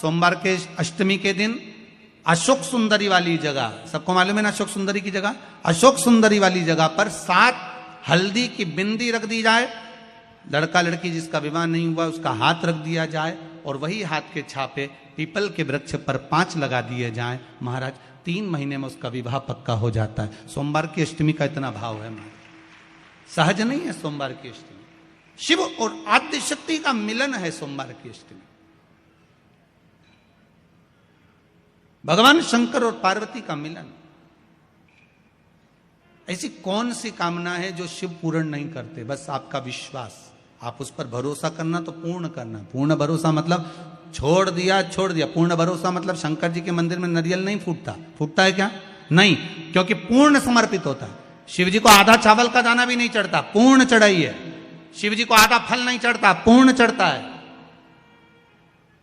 सोमवार के अष्टमी के दिन अशोक सुंदरी वाली जगह, सबको मालूम है ना अशोक सुंदरी की जगह, अशोक सुंदरी वाली जगह पर 7 हल्दी की बिंदी रख दी जाए। लड़का लड़की जिसका विवाह नहीं हुआ उसका हाथ रख दिया जाए और वही हाथ के छापे पीपल के वृक्ष पर 5 लगा दिए जाएं। महाराज 3 महीने में उसका विवाह पक्का हो जाता है। सोमवार की अष्टमी का इतना भाव है महाराज, सहज नहीं है सोमवार की अष्टमी। शिव और आद्य शक्ति का मिलन है सोमवार की अष्टमी। भगवान शंकर और पार्वती का मिलन। ऐसी कौन सी कामना है जो शिव पूर्ण नहीं करते? बस आपका विश्वास, आप उस पर भरोसा करना तो पूर्ण करना। पूर्ण भरोसा मतलब छोड़ दिया। पूर्ण भरोसा मतलब शंकर जी के मंदिर में नारियल नहीं फूटता, फूटता है क्या? नहीं, क्योंकि पूर्ण समर्पित होता है। शिव जी को आधा चावल का दाना भी नहीं चढ़ता, पूर्ण चढ़ाई है। शिव जी को आधा फल नहीं चढ़ता, पूर्ण चढ़ता है।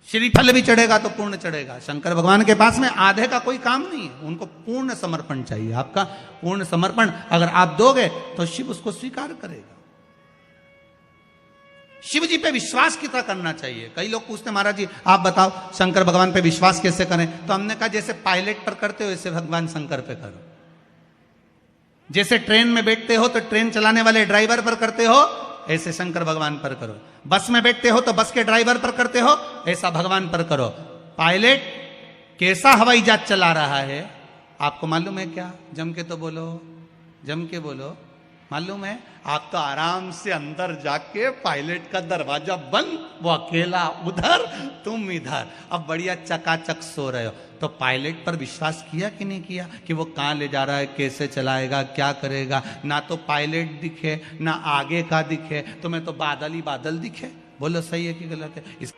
श्रीफल भी चढ़ेगा तो पूर्ण चढ़ेगा। शंकर भगवान के पास में आधे का कोई काम नहीं है, उनको पूर्ण समर्पण चाहिए। आपका पूर्ण समर्पण अगर आप दोगे तो शिव उसको स्वीकार करेगा। शिव जी पे विश्वास कितना करना चाहिए? कई लोग पूछते महाराज जी आप बताओ शंकर भगवान पे विश्वास कैसे करें? तो हमने कहा जैसे पायलट पर करते हो वैसे भगवान शंकर पे करो। जैसे ट्रेन में बैठते हो तो ट्रेन चलाने वाले ड्राइवर पर करते हो, ऐसे शंकर भगवान पर करो। बस में बैठते हो तो बस के ड्राइवर पर करते हो, ऐसा भगवान पर करो। पायलट कैसा हवाई जहाज चला रहा है आपको मालूम है क्या? जम के तो बोलो, जम के बोलो। मालूम है? आप तो आराम से अंदर जाके पायलट का दरवाजा बंद, वो अकेला उधर तुम इधर, अब बढ़िया चकाचक सो रहे हो। तो पायलट पर विश्वास किया कि नहीं किया कि वो कहाँ ले जा रहा है, कैसे चलाएगा, क्या करेगा? ना तो पायलट दिखे ना आगे का दिखे, तुम्हें तो बादल ही बादल दिखे। बोलो सही है कि गलत है? इस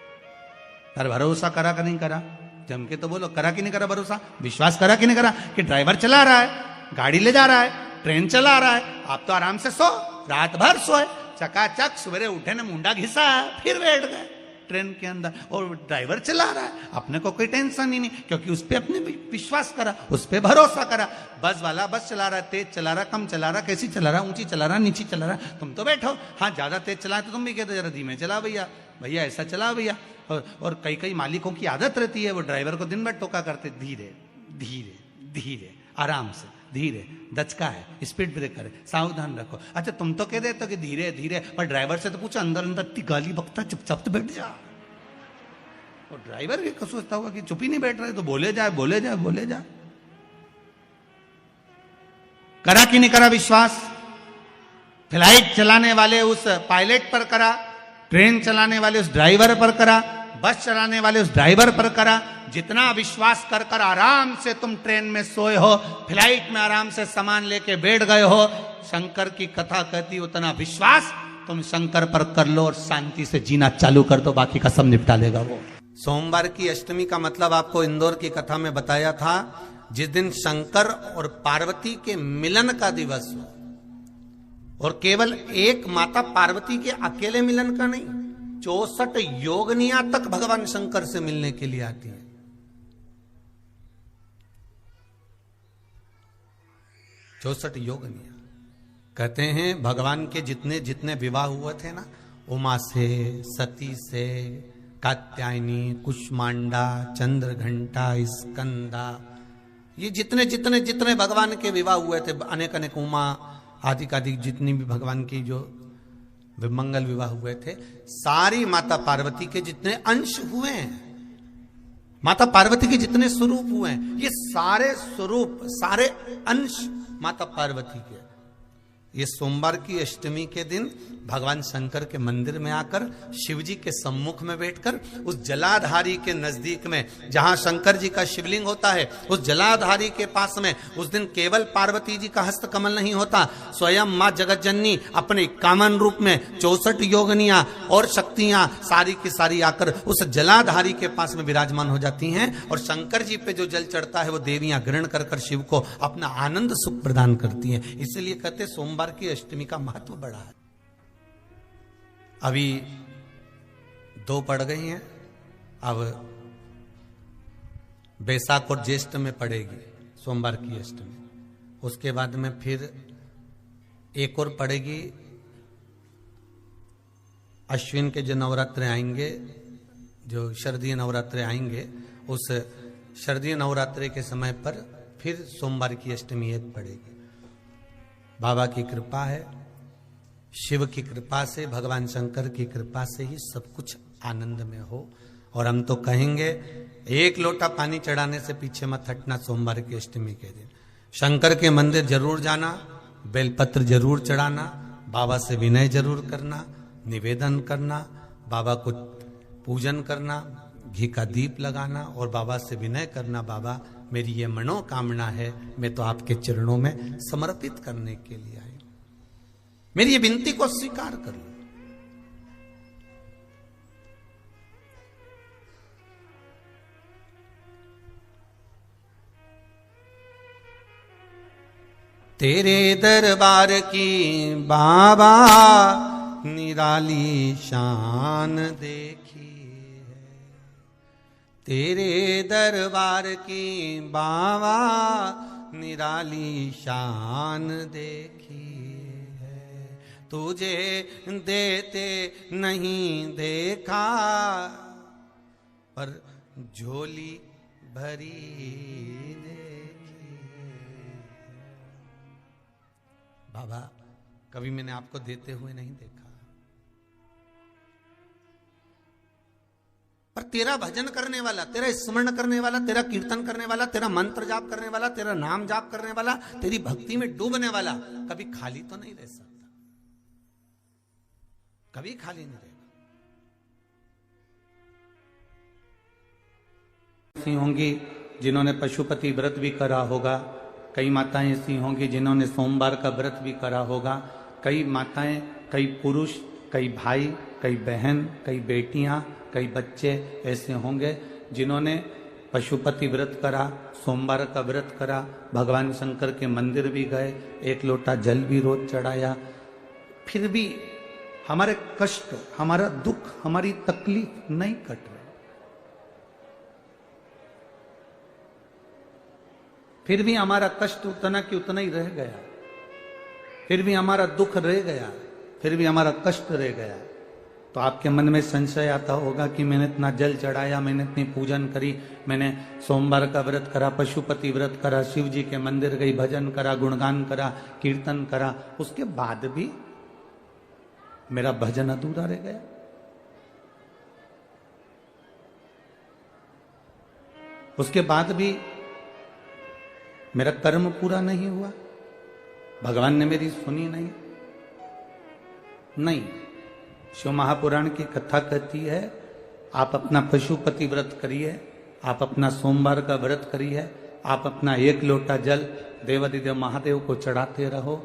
पर भरोसा करा कि नहीं करा? जम के तो बोलो, करा कि नहीं करा भरोसा? विश्वास करा कि नहीं करा कि ड्राइवर चला रहा है, गाड़ी ले जा रहा है, ट्रेन चला रहा है, आप तो आराम से सो, रात भर सोए, चकाचक सवेरे उठे ने मुंडा घिसा फिर बैठ गए ट्रेन के अंदर, और ड्राइवर चला रहा है, अपने को कोई टेंशन ही नहीं, क्योंकि उस पर अपने विश्वास करा, उस पर भरोसा करा। बस वाला बस चला रहा है, तेज चला रहा, कम चला रहा, कैसी चला रहा, ऊंची चला रहा, नीची चला रहा, तुम तो बैठो। हाँ ज्यादा तेज चला तो तुम भी कहते जरा धीमे चला भैया, भैया ऐसा चला भैया। और कई कई मालिकों की आदत रहती है, वो ड्राइवर को दिन भर टोका करते, धीरे धीरे धीरे, आराम से, धीरे, दचका है, स्पीड ब्रेकर है, सावधान रखो। अच्छा तुम तो कह देते हो कि धीरे धीरे, पर ड्राइवर से तो पूछो, अंदर अंदर इतनी गाली बकता, चुपचाप तो बैठ जा। और ड्राइवर भी सोचता होगा कि चुप ही नहीं बैठ रहे, तो बोले जाए बोले जाए बोले जाए। करा कि नहीं करा विश्वास? फ्लाइट चलाने वाले उस पायलट पर करा, ट्रेन चलाने वाले उस ड्राइवर पर करा, बस चलाने वाले उस ड्राइवर पर करा। जितना विश्वास कर कर आराम से तुम ट्रेन में सोए हो, फ्लाइट में आराम से सामान लेके बैठ गए हो, शंकर की कथा कहती उतना विश्वास तुम शंकर पर कर लो और शांति से जीना चालू कर दो, बाकी का सब निपटा लेगा वो। सोमवार की अष्टमी का मतलब आपको इंदौर की कथा में बताया था, जिस दिन शंकर और पार्वती के मिलन का दिवस हो, और केवल एक माता पार्वती के अकेले मिलन का नहीं, 64 योगनियां तक भगवान शंकर से मिलने के लिए आती हैं। 64 योगनियां। कहते हैं भगवान के जितने जितने विवाह हुए थे ना, उमा से, सती से, कात्यायनी, कुष्मांडा, चंद्रघंटा, स्कंदा, ये जितने जितने जितने भगवान के विवाह हुए थे, अनेक अनेक उमा आदि कादिक जितनी भी भगवान की जो मंगल विवाह हुए थे, सारी माता पार्वती के जितने अंश हुए हैं, माता पार्वती के जितने स्वरूप हुए हैं, ये सारे स्वरूप, सारे अंश माता पार्वती के। ये सोमवार की अष्टमी के दिन भगवान शंकर के मंदिर में आकर शिव जी के सम्मुख में बैठकर उस जलाधारी के नजदीक में, जहां शंकर जी का शिवलिंग होता है, उस जलाधारी के पास में उस दिन केवल पार्वती जी का हस्त कमल नहीं होता, स्वयं मां जगत जननी अपने कामन रूप में 64 योगनियां और शक्तियां सारी की सारी आकर उस जलाधारी के पास में विराजमान हो जाती हैं, और शंकर जी पे जो जल चढ़ता है वो देवियां ग्रहण कर कर शिव को अपना आनंद सुख प्रदान करती हैं। इसलिए कहते सोमवार की अष्टमी का महत्व बड़ा है। अभी 2 पड़ गई हैं, अब बैसाख और ज्येष्ठ में पड़ेगी सोमवार की अष्टमी, उसके बाद में फिर एक और पड़ेगी, अश्विन के जो नवरात्र आएंगे जो शारदीय नवरात्रे आएंगे, उस शारदीय नवरात्रे के समय पर फिर सोमवार की अष्टमी एक पड़ेगी। बाबा की कृपा है, शिव की कृपा से, भगवान शंकर की कृपा से ही सब कुछ आनंद में हो। और हम तो कहेंगे एक लोटा पानी चढ़ाने से पीछे मत हटना सोमवार की अष्टमी के दिन। शंकर के मंदिर जरूर जाना, बेलपत्र जरूर चढ़ाना, बाबा से विनय जरूर करना, निवेदन करना, बाबा को पूजन करना, घी का दीप लगाना और बाबा से विनय करना, बाबा मेरी ये मनोकामना है, मैं तो आपके चरणों में समर्पित करने के लिए आई, मेरी ये विनती को स्वीकार कर लो। तेरे दरबार की बाबा निराली शान देखी है, तेरे दरबार की बाबा निराली शान देखी है। तुझे देते नहीं देखा पर झोली भरी बाबा, कभी मैंने आपको देते हुए नहीं देखा, पर तेरा भजन करने वाला, तेरा स्मरण करने वाला, तेरा कीर्तन करने वाला, तेरा मंत्र जाप करने वाला, तेरा नाम जाप करने वाला, तेरी भक्ति में डूबने वाला कभी खाली तो नहीं रह सकता, कभी खाली नहीं रहेगा। ऐसी होंगी जिन्होंने पशुपति व्रत भी करा होगा, कई माताएं ऐसी होंगी जिन्होंने सोमवार का व्रत भी करा होगा, कई माताएं, कई पुरुष, कई भाई, कई बहन, कई बेटियां, कई बच्चे ऐसे होंगे जिन्होंने पशुपति व्रत करा, सोमवार का व्रत करा, भगवान शंकर के मंदिर भी गए, एक लोटा जल भी रोज चढ़ाया, फिर भी हमारे कष्ट, हमारा दुख, हमारी तकलीफ नहीं कट रही, फिर भी हमारा कष्ट उतना कि उतना ही रह गया, फिर भी हमारा दुख रह गया, फिर भी हमारा कष्ट रह गया। तो आपके मन में संशय आता होगा कि मैंने इतना जल चढ़ाया, मैंने इतनी पूजन करी, मैंने सोमवार का व्रत करा, पशुपति व्रत करा, शिव जी के मंदिर गई, भजन करा, गुणगान करा, कीर्तन करा, उसके बाद भी मेरा भजन अधूरा रह गया। उसके बाद भी मेरा कर्म पूरा नहीं हुआ, भगवान ने मेरी सुनी नहीं। शिव महापुराण की कथा कहती है, आप अपना पशुपति व्रत करिए, आप अपना सोमवार का व्रत करिए, आप अपना एक लोटा जल देवाधिदेव महादेव को चढ़ाते रहो,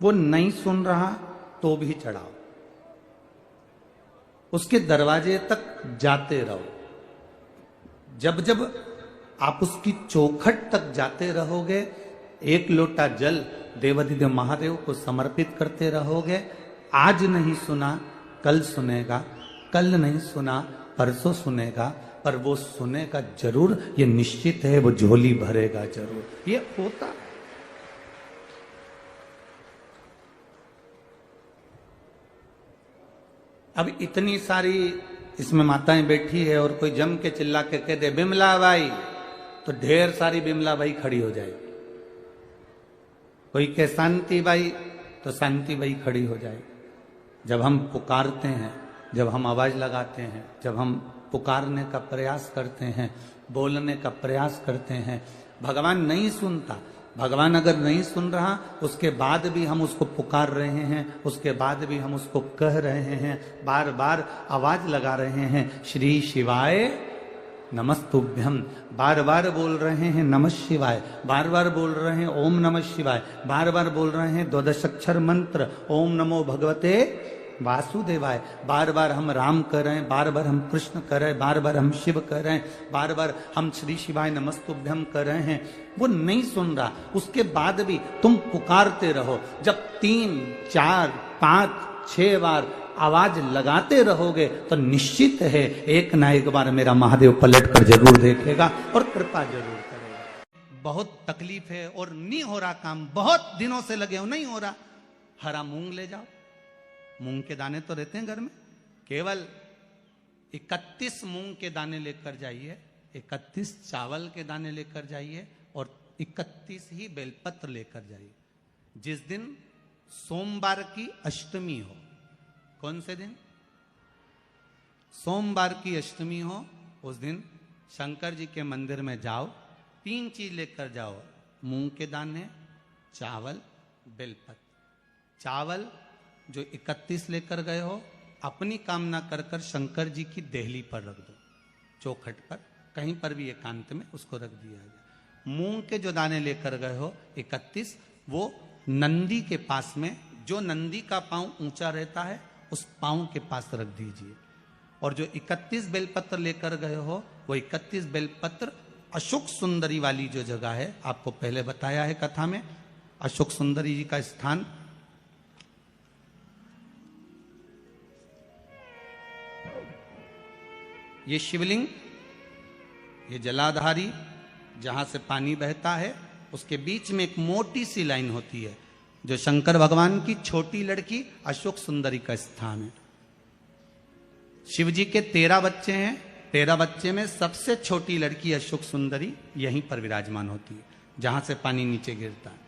वो नहीं सुन रहा तो भी चढ़ाओ, उसके दरवाजे तक जाते रहो, जब जब आप उसकी चौखट तक जाते रहोगे, एक लोटा जल देवाधिदेव महादेव को समर्पित करते रहोगे, आज नहीं सुना कल सुनेगा, कल नहीं सुना परसों सुनेगा, पर वो सुनेगा जरूर, ये निश्चित है, वो झोली भरेगा जरूर, ये होता। अब इतनी सारी इसमें माताएं बैठी है और कोई जम के चिल्ला के कह दे बिमला बाई, तो ढेर सारी बिमला बाई खड़ी हो जाएगी, कोई कहे शांति बाई तो शांति बाई खड़ी हो जाएगी। जब हम पुकारते हैं, जब हम आवाज लगाते हैं, जब हम पुकारने का प्रयास करते हैं, बोलने का प्रयास करते हैं, भगवान नहीं सुनता। भगवान अगर नहीं सुन रहा, उसके बाद भी हम उसको पुकार रहे हैं, उसके बाद भी हम उसको कह रहे हैं, बार बार आवाज लगा रहे हैं, श्री शिवाय नमस्तुभ्यम, बार बार बोल रहे हैं नमः शिवाय, बार बार बोल रहे हैं ओम नमः शिवाय, बार बार बोल रहे हैं 12 अक्षर मंत्र ओम नमो भगवते वासुदेवाय, बार बार हम राम कर रहे हैं, बार बार हम कृष्ण कर रहे हैं, बार बार हम शिव कर रहे हैं, बार बार हम श्री शिवाय नमस्तुभ्यम कर रहे हैं, वो नहीं सुन रहा, उसके बाद भी तुम पुकारते रहो। जब 3, 4, 5, 6 बार आवाज लगाते रहोगे तो निश्चित है एक ना एक बार मेरा महादेव पलट कर जरूर देखेगा और कृपा जरूर करेगा। बहुत तकलीफ है और नहीं हो रहा काम, बहुत दिनों से लगे हो, नहीं हो रहा, हरा मूंग ले जाओ, मूंग के दाने तो रहते हैं घर में, केवल 31 मूंग के दाने लेकर जाइए, 31 चावल के दाने लेकर जाइए और 31 ही बेलपत्र लेकर जाइए। जिस दिन सोमवार की अष्टमी हो, कौन से दिन? सोमवार की अष्टमी हो, उस दिन शंकर जी के मंदिर में जाओ, 3 चीज लेकर जाओ, मूंग के दाने, चावल, बेलपत्र। चावल जो 31 लेकर गए हो, अपनी कामना कर कर शंकर जी की देहली पर रख दो, चौखट पर, कहीं पर भी एकांत में उसको रख दिया जाए। मूंग के जो दाने लेकर गए हो 31, वो नंदी के पास में, जो नंदी का पांव ऊंचा रहता है उस पांव के पास रख दीजिए। और जो 31 बेलपत्र लेकर गए हो, वो 31 बेलपत्र अशोक सुंदरी वाली जो जगह है, आपको पहले बताया है कथा में, अशोक सुंदरी जी का स्थान ये शिवलिंग, ये जलाधारी जहां से पानी बहता है, उसके बीच में एक मोटी सी लाइन होती है, जो शंकर भगवान की छोटी लड़की अशोक सुंदरी का स्थान है। शिव जी के 13 बच्चे हैं, 13 बच्चे में सबसे छोटी लड़की अशोक सुंदरी यहीं पर विराजमान होती है, जहां से पानी नीचे गिरता है।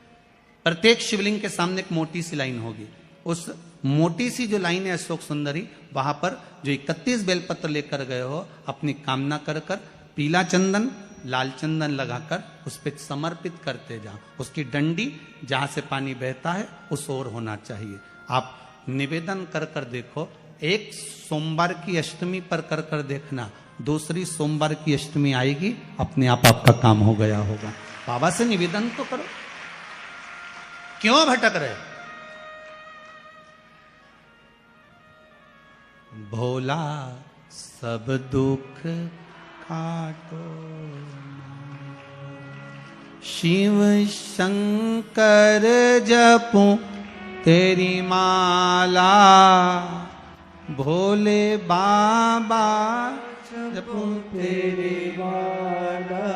प्रत्येक शिवलिंग के सामने एक मोटी सी लाइन होगी, उस मोटी सी जो लाइन है अशोक सुंदरी, वहां पर जो 31 बेलपत्र लेकर गए हो, अपनी कामना कर कर पीला चंदन, लाल चंदन लगाकर उस पर समर्पित करते जाओ। उसकी डंडी जहां से पानी बहता है उस ओर होना चाहिए। आप निवेदन कर कर देखो, एक सोमवार की अष्टमी पर कर कर देखना, दूसरी सोमवार की अष्टमी आएगी, अपने आप आपका काम हो गया होगा। बाबा से निवेदन तो करो, क्यों भटक रहे? भोला सब दुख काटो, शिव शंकर जपूं तेरी माला, भोले बाबा जपूं तेरी माला,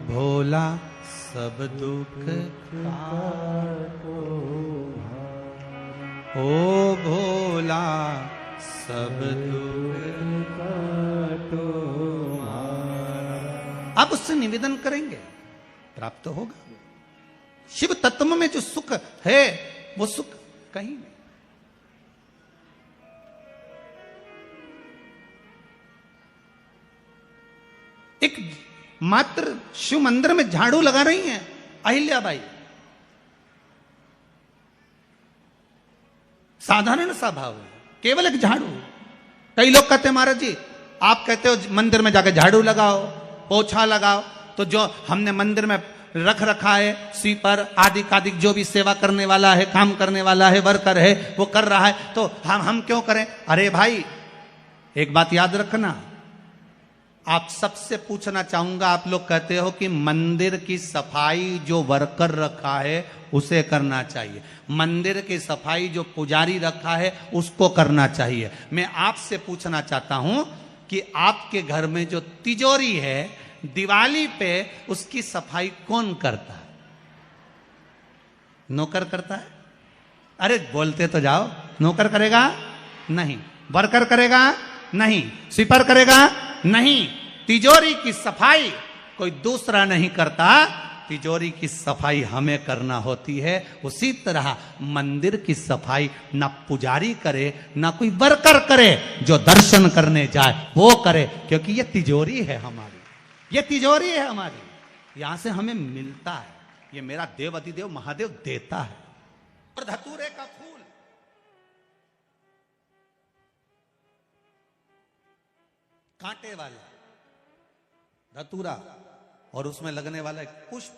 भोला सब दुख काटो, ओ भोला सब दुख काटो। आप उससे निवेदन करेंगे, प्राप्त होगा। शिव तत्व में जो सुख है, वो सुख कहीं नहीं। एक मात्र शिव मंदिर में झाड़ू लगा रही हैं अहिल्याबाई, साधारण सा भाव है, केवल एक झाड़ू। कई लोग कहते हैं महाराज जी, आप कहते हो मंदिर में जाकर झाड़ू लगाओ, पोछा लगाओ, तो जो हमने मंदिर में रख रखा है, स्वीपर आदि कादिक जो भी सेवा करने वाला है, काम करने वाला है, वर्कर है, वो कर रहा है, तो हम क्यों करें? अरे भाई, एक बात याद रखना, आप सबसे पूछना चाहूंगा, आप लोग कहते हो कि मंदिर की सफाई जो वर्कर रखा है उसे करना चाहिए, मंदिर की सफाई जो पुजारी रखा है उसको करना चाहिए। मैं आपसे पूछना चाहता हूं कि आपके घर में जो तिजोरी है, दिवाली पे उसकी सफाई कौन करता है? नौकर करता है? अरे बोलते तो जाओ। नौकर करेगा? नहीं। वर्कर करेगा? नहीं। स्वीपर करेगा? नहीं। तिजोरी की सफाई कोई दूसरा नहीं करता, तिजोरी की सफाई हमें करना होती है। उसी तरह मंदिर की सफाई ना पुजारी करे, ना कोई वर्कर करे, जो दर्शन करने जाए वो करे, क्योंकि ये तिजोरी है हमारी, ये तिजोरी है हमारी, यहां से हमें मिलता है, ये मेरा देव अधिदेव महादेव देता है। और धतूरे का फूल, कांटे वाला धतूरा, और उसमें लगने वाला एक पुष्प,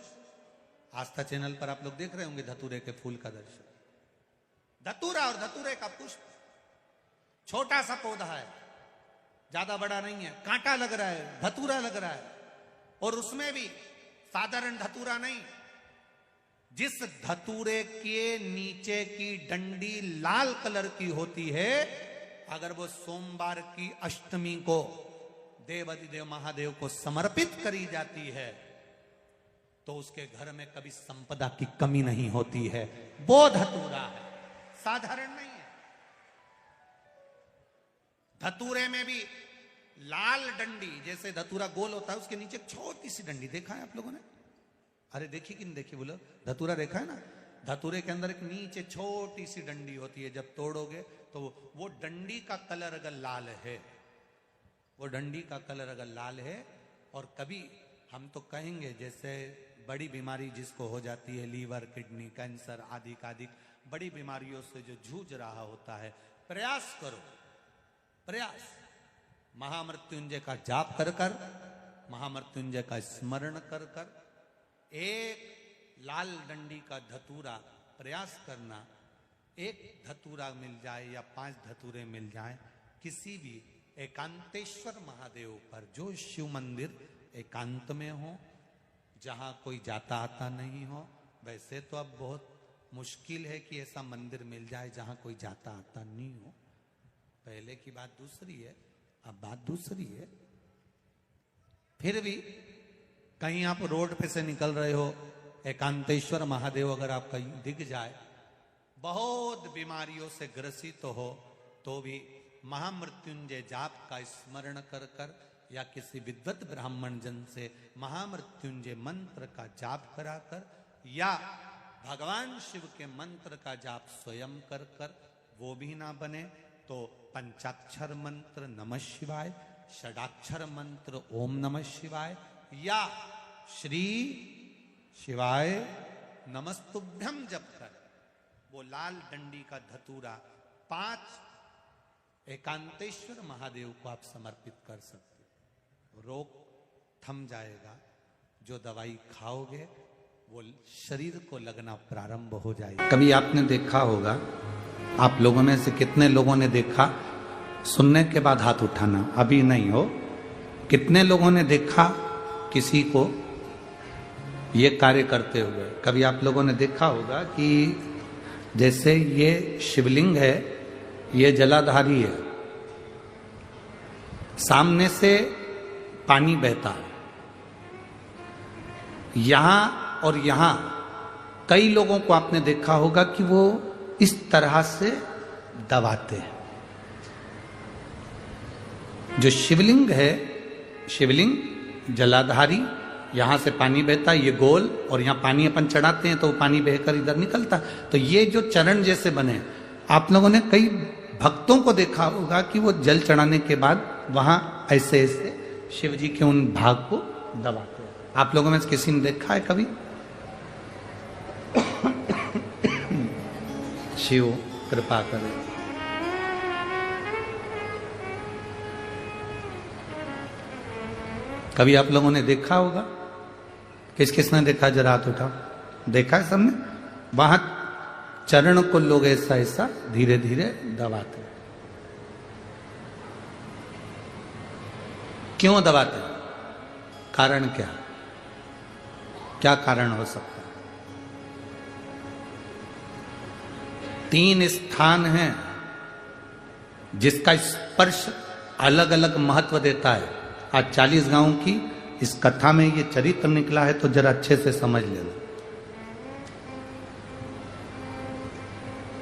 आस्था चैनल पर आप लोग देख रहे होंगे धतूरे के फूल का दर्शन। धतूरा और धतूरे का पुष्प, छोटा सा पौधा है, ज्यादा बड़ा नहीं है, कांटा लग रहा है, धतूरा लग रहा है, और उसमें भी साधारण धतूरा नहीं, जिस धतूरे के नीचे की डंडी लाल कलर की होती है, अगर वो सोमवार की अष्टमी को देव अधिदेव महादेव को समर्पित करी जाती है, तो उसके घर में कभी संपदा की कमी नहीं होती है। वो धतूरा है, साधारण नहीं है। धतूरे में भी लाल डंडी, जैसे धतूरा गोल होता है उसके नीचे छोटी सी डंडी, देखा है आप लोगों ने? अरे देखी कि नहीं देखी बोलो? धतूरा देखा है ना? धतूरे के अंदर एक नीचे छोटी सी डंडी होती है, जब तोड़ोगे तो वो डंडी का कलर अगर लाल है, वो डंडी का कलर अगर लाल है, और कभी हम तो कहेंगे जैसे बड़ी बीमारी जिसको हो जाती है, लीवर, किडनी, कैंसर आदि आदि बड़ी बीमारियों से जो जूझ रहा होता है, प्रयास करो, प्रयास महामृत्युंजय का जाप कर कर, महामृत्युंजय का स्मरण कर कर, एक लाल डंडी का धतूरा प्रयास करना, एक धतूरा मिल जाए या 5 धतूरे मिल जाए किसी भी एकांतेश्वर महादेव पर, जो शिव मंदिर एकांत में हो, जहां कोई जाता आता नहीं हो। वैसे तो अब बहुत मुश्किल है कि ऐसा मंदिर मिल जाए जहां कोई जाता आता नहीं हो, पहले की बात दूसरी है, अब बात दूसरी है। फिर भी कहीं आप रोड पे से निकल रहे हो, एकांतेश्वर महादेव अगर आपका दिख जाए, बहुत बीमारियों से ग्रसित हो, तो भी महामृत्युंजय जाप का स्मरण कर कर या किसी विद्वत ब्राह्मण जन से महामृत्युंजय मंत्र का जाप कराकर, या भगवान शिव के मंत्र का जाप स्वयं कर कर, वो भी ना बने तो पंचाक्षर मंत्र नमः शिवाय, षडाक्षर मंत्र ओम नमः शिवाय, या श्री शिवाय नमस्तुभ्यम जप कर वो लाल डंडी का धतूरा 5 एकांतेश्वर महादेव को आप समर्पित कर सकते। रोग थम जाएगा, जो दवाई खाओगे वो शरीर को लगना प्रारंभ हो जाएगा। कभी आपने देखा होगा, आप लोगों में से कितने लोगों ने देखा, सुनने के बाद हाथ उठाना, अभी नहीं हो, कितने लोगों ने देखा किसी को ये कार्य करते हुए? कभी आप लोगों ने देखा होगा कि जैसे ये शिवलिंग है, ये जलाधारी है, सामने से पानी बहता है, यहां और यहां कई लोगों को आपने देखा होगा कि वो इस तरह से दबाते हैं। जो शिवलिंग है, शिवलिंग जलाधारी, यहां से पानी बहता है, ये गोल, और यहां पानी अपन चढ़ाते हैं तो वो पानी बहकर इधर निकलता। तो ये जो चरण जैसे बने, आप लोगों ने कई भक्तों को देखा होगा कि वो जल चढ़ाने के बाद वहां ऐसे ऐसे शिव जी के उन भाग को दबाते हैं। आप लोगों में से किसी ने देखा है कभी? शिव कृपा करे। कभी आप लोगों ने देखा होगा? किस किसने देखा? जरा हाथ उठाओ। देखा है सबने? वहां चरण को लोग ऐसा ऐसा धीरे धीरे दबाते हैं। क्यों दबाते हैं? कारण क्या? क्या कारण हो सकता है? 3 स्थान हैं जिसका स्पर्श अलग अलग महत्व देता है। आज 40 गांव की इस कथा में ये चरित्र निकला है, तो जरा अच्छे से समझ लेना।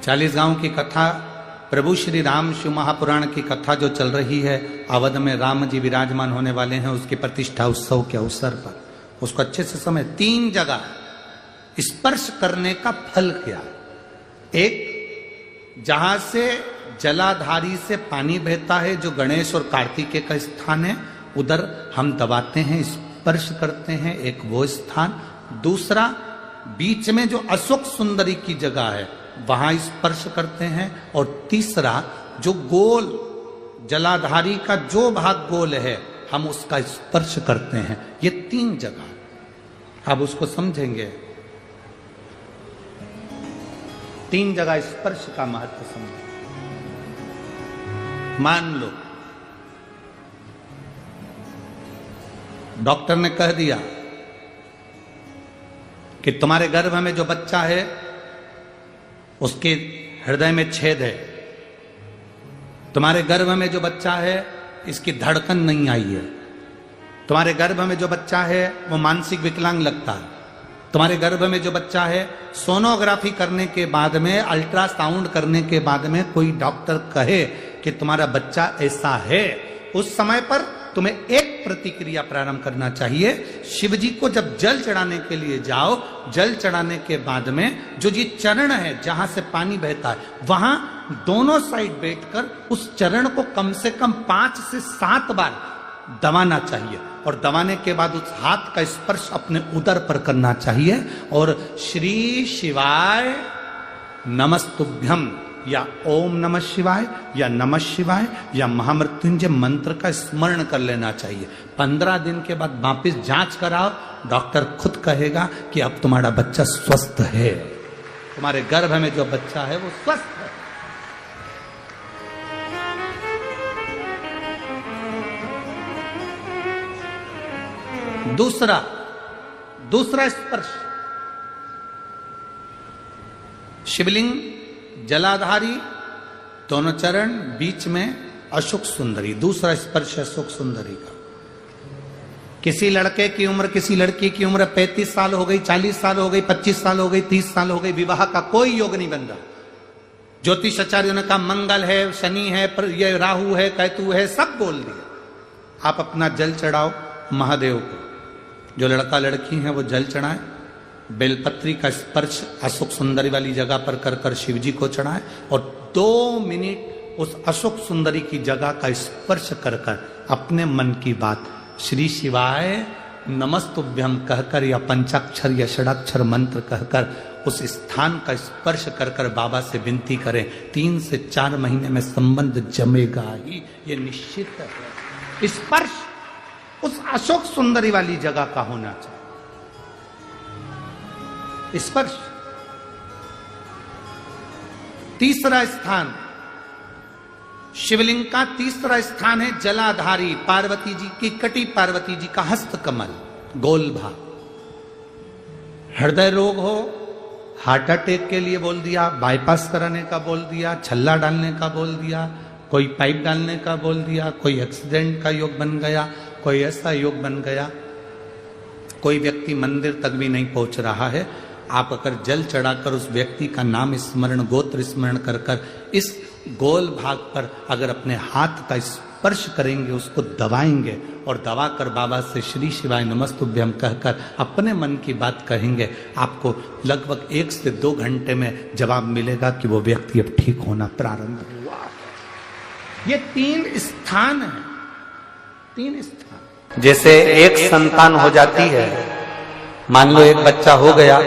40 गांव की कथा, प्रभु श्री राम शिव महापुराण की कथा जो चल रही है, अवध में राम जी विराजमान होने वाले हैं, उसकी प्रतिष्ठा उत्सव के अवसर पर, उसको अच्छे से समझ। 3 जगह स्पर्श करने का फल क्या? एक, जहां से जलाधारी से पानी बहता है, जो गणेश और कार्तिकेय का स्थान है, उधर हम दबाते हैं, स्पर्श करते हैं, एक वो स्थान। दूसरा, बीच में जो अशोक सुंदरी की जगह है, वहां स्पर्श करते हैं। और तीसरा, जो गोल जलाधारी का जो भाग गोल है, हम उसका स्पर्श करते हैं। ये 3 जगह अब उसको समझेंगे। 3 जगह स्पर्श का महत्व समझें। मान लो डॉक्टर ने कह दिया कि तुम्हारे गर्भ में जो बच्चा है उसके हृदय में छेद है, तुम्हारे गर्भ में जो बच्चा है इसकी धड़कन नहीं आई है, तुम्हारे गर्भ में जो बच्चा है वो मानसिक विकलांग लगता है, तुम्हारे गर्भ में जो बच्चा है सोनोग्राफी करने के बाद में, अल्ट्रासाउंड करने के बाद में कोई डॉक्टर कहे कि तुम्हारा बच्चा ऐसा है, उस समय पर तुम्हें एक प्रतिक्रिया प्रारंभ करना चाहिए। शिव जी को जब जल चढ़ाने के लिए जाओ, जल चढ़ाने के बाद में जो ये चरण है जहां से पानी बहता है, वहां दोनों साइड बैठकर उस चरण को कम से कम 5 से 7 बार दबाना चाहिए और दबाने के बाद उस हाथ का स्पर्श अपने उदर पर करना चाहिए और श्री शिवाय नमस्तुभ्यम या ओम नमः शिवाय या नमः शिवाय या महामृत्युंजय मंत्र का स्मरण कर लेना चाहिए। 15 दिन के बाद वापिस जांच कराओ, डॉक्टर खुद कहेगा कि अब तुम्हारा बच्चा स्वस्थ है, तुम्हारे गर्भ में जो बच्चा है वो स्वस्थ है। दूसरा स्पर्श, शिवलिंग, जलाधारी, दोनों चरण, बीच में अशोक सुंदरी। दूसरा स्पर्श अशोक सुंदरी का। किसी लड़के की उम्र, किसी लड़की की उम्र 35 साल हो गई, 40 साल हो गई, 25 साल हो गई, 30 साल हो गई, विवाह का कोई योग नहीं बन रहा। ज्योतिष आचार्यों ने कहा मंगल है, शनि है, पर ये राहु है, केतु है, सब बोल दिया। आप अपना जल चढ़ाओ महादेव को। जो लड़का लड़की है वो जल चढ़ाए, बेलपत्री का स्पर्श अशोक सुंदरी वाली जगह पर कर कर शिव जी को चढ़ाए और 2 मिनट उस अशोक सुंदरी की जगह का स्पर्श कर कर अपने मन की बात श्री शिवाय नमस्तुभ्यम कहकर या पंचाक्षर या षडाक्षर मंत्र कहकर उस स्थान का स्पर्श कर कर बाबा से विनती करें। 3 से 4 महीने में संबंध जमेगा ही, ये निश्चित है। स्पर्श उस अशोक सुंदरी वाली जगह का होना चाहिए। स्पर्श। तीसरा स्थान, शिवलिंग का तीसरा स्थान है जलाधारी पार्वती जी की कटी, पार्वती जी का हस्त कमल, गोल भाग। हृदय रोग हो, हार्ट अटैक के लिए बोल दिया, बाईपास कराने का बोल दिया, छल्ला डालने का बोल दिया, कोई पाइप डालने का बोल दिया, कोई एक्सीडेंट का योग बन गया, कोई ऐसा योग बन गया, कोई व्यक्ति मंदिर तक भी नहीं पहुंच रहा है, आप अगर जल चढ़ाकर उस व्यक्ति का नाम स्मरण, गोत्र स्मरण कर कर इस गोल भाग पर अगर अपने हाथ का स्पर्श करेंगे, उसको दबाएंगे और दबाकर बाबा से श्री शिवाय नमस्तुभ्यम कहकर अपने मन की बात कहेंगे, आपको लगभग 1 से 2 घंटे में जवाब मिलेगा कि वो व्यक्ति अब ठीक होना प्रारंभ हुआ। ये 3 स्थान है, 3 स्थान। जैसे एक संतान हो जाती है, मान लो एक बच्चा हो गया,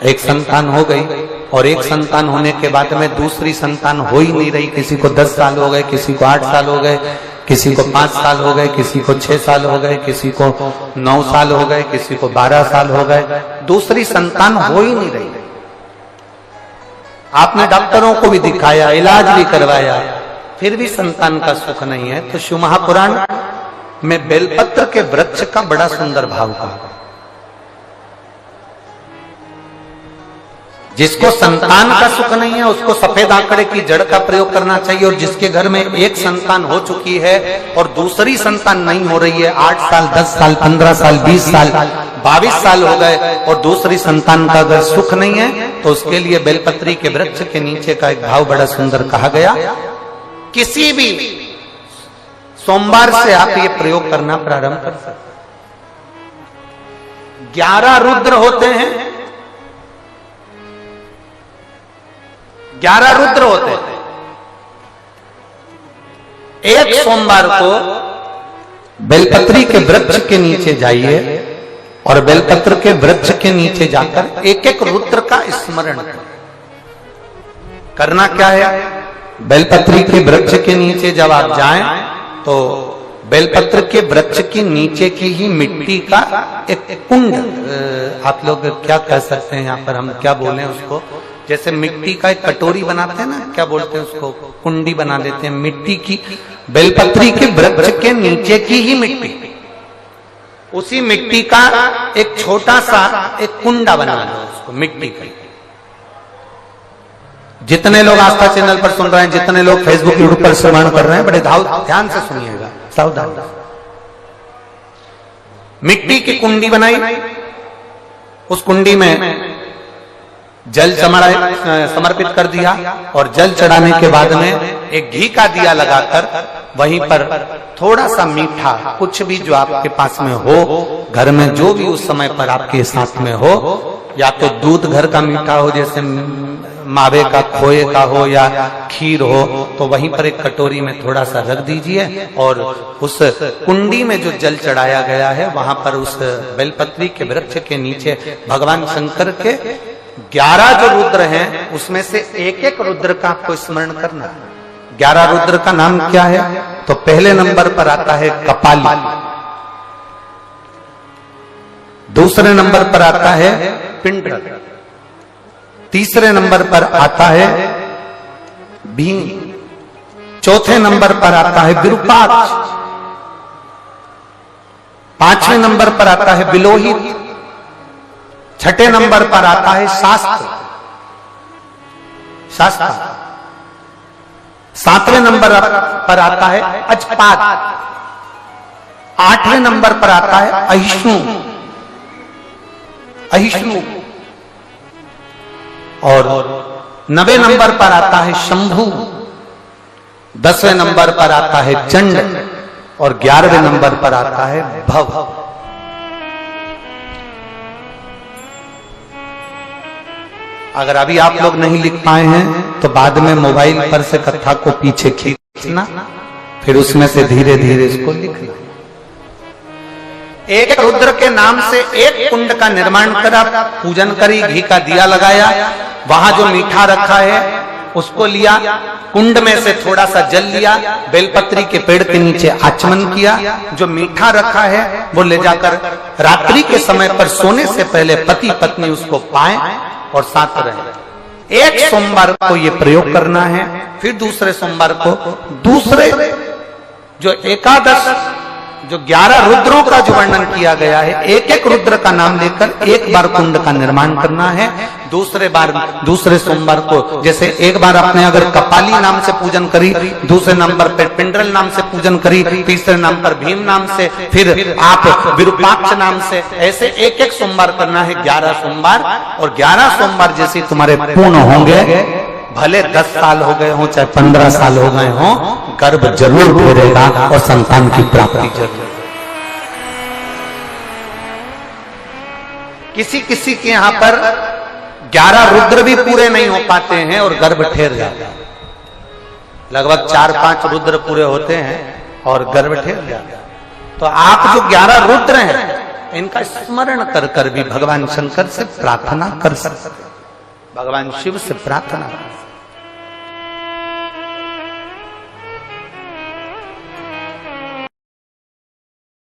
एक संतान हो गई और एक संतान होने के बाद में दूसरी संतान हो ही नहीं रही। किसी को 10 साल हो गए, किसी को 8 साल हो गए, किसी को 5 साल हो गए, किसी को 6 साल हो गए, किसी को 9 साल हो गए, किसी को 12 साल हो गए, दूसरी संतान हो ही नहीं रही। आपने डॉक्टरों को भी दिखाया, इलाज भी करवाया, फिर भी संतान का सुख नहीं है। तो शिव महापुराण में बेलपत्र के वृक्ष का बड़ा सुंदर भाव कहा। जिसको संतान का सुख नहीं है उसको सफेद आंकड़े की जड़ का प्रयोग करना चाहिए, और जिसके घर में एक संतान हो चुकी है और दूसरी संतान नहीं हो रही है, 8 साल, 10 साल, 15 साल, 20 साल, 22 साल हो गए और दूसरी संतान का अगर सुख नहीं है, तो उसके लिए बेलपत्री के वृक्ष के नीचे का एक भाव बड़ा सुंदर कहा गया। किसी भी सोमवार से आप ये प्रयोग करना प्रारंभ कर सकते। 11 रुद्र होते हैं, 11 रुद्र होते हैं। एक सोमवार को बेलपत्री के वृक्ष के नीचे जाइए और बेलपत्र के वृक्ष के नीचे जाकर एक एक रुद्र का स्मरण करना। क्या है, बेलपत्री के वृक्ष के नीचे जब आप जाएं तो बेलपत्र के वृक्ष के नीचे की ही मिट्टी का एक कुंड, आप लोग क्या कह सकते हैं यहाँ पर, हम क्या बोले उसको, जैसे मिट्टी का एक कटोरी बनाते हैं ना, क्या बोलते हैं उसको, कुंडी बना देते हैं मिट्टी की। बेलपत्री के वृक्ष के नीचे की ही मिट्टी, उसी मिट्टी का एक छोटा सा एक कुंडा बना दो उसको मिट्टी का। जितने लोग आस्था चैनल पर सुन रहे हैं, जितने लोग फेसबुक यूट्यूब पर श्रवण कर रहे हैं, बड़े ध्यान से सुनिएगा, सावधान। मिट्टी की कुंडी बनाई, उस कुंडी में जल समर्पित कर दिया और जल चढ़ाने के बाद में एक घी का दिया लगाकर वहीं पर थोड़ा सा मीठा, कुछ भी जो आपके पास में हो, घर में जो भी उस समय पर आपके साथ में हो, या तो दूध घर का मीठा हो जैसे मावे का, खोए का हो या खीर हो, तो वहीं पर एक कटोरी में थोड़ा सा रख दीजिए और उस कुंडी में जो जल चढ़ाया गया है वहां पर उस बेलपत्री के वृक्ष के नीचे भगवान शंकर के 11 जो रुद्र हैं उसमें से एक एक रुद्र का आपको स्मरण करना है। 11 रुद्र का नाम क्या है? तो पहले नंबर पर आता है कपाली, दूसरे नंबर पर आता है पिंडर, तीसरे नंबर पर आता है भीम, चौथे नंबर पर आता है विरूपाक्ष, पांचवें नंबर पर आता है बिलोहित, छठे नंबर पर आता है शास्त्र, सातवें नंबर पर आता है अजपात, आठवें नंबर पर आता है अहिष्णु और 9वें नंबर पर आता है शंभु, 10वें नंबर पर आता है चंड और 11वें नंबर पर आता है भव। अगर अभी आप लोग नहीं लिख पाए हैं तो बाद में मोबाइल पर से कथा को पीछे खींचना, फिर उसमें से धीरे धीरे इसको लिखना। एक रुद्र के नाम से एक कुंड का निर्माण करा, पूजन करी, घी का दिया लगाया, वहां जो मीठा रखा है उसको लिया, कुंड में से थोड़ा सा जल लिया, बेलपत्री के पेड़ के नीचे आचमन किया, जो मीठा रखा है वो ले जाकर रात्रि के समय पर सोने से पहले पति पत्नी उसको पाएं और साथ रहे। एक सोमवार को ये प्रयोग करना है, फिर दूसरे सोमवार को दूसरे जो एकादश जो 11 रुद्रों का जो वर्णन किया गया है, एक एक रुद्र का नाम लेकर एक बार कुंड का निर्माण करना है। दूसरे सोमवार को जैसे एक बार आपने अगर कपाली नाम से पूजन करी, दूसरे नंबर पर पिंडरल नाम से पूजन करी, तीसरे नाम पर भीम नाम से, फिर आप विरूपाक्ष नाम से, ऐसे एक एक सोमवार करना है। 11 सोमवार, और 11 सोमवार जैसे तुम्हारे पूर्ण होंगे, भले 10 साल हो गए हो चाहे 15 साल हो गए हो, गर्भ जरूर फेरेगा और संतान की प्राप्ति जरूर। किसी किसी के यहां पर 11 रुद्र भी पूरे नहीं हो पाते हैं और गर्भ ठेर जाता है। लगभग 4-5 रुद्र पूरे होते हैं और गर्भ ठेर जाता है। तो आप जो 11 रुद्र हैं इनका स्मरण कर कर भी भगवान शंकर से प्रार्थना कर सकते, भगवान शिव से प्रार्थना कर सकते।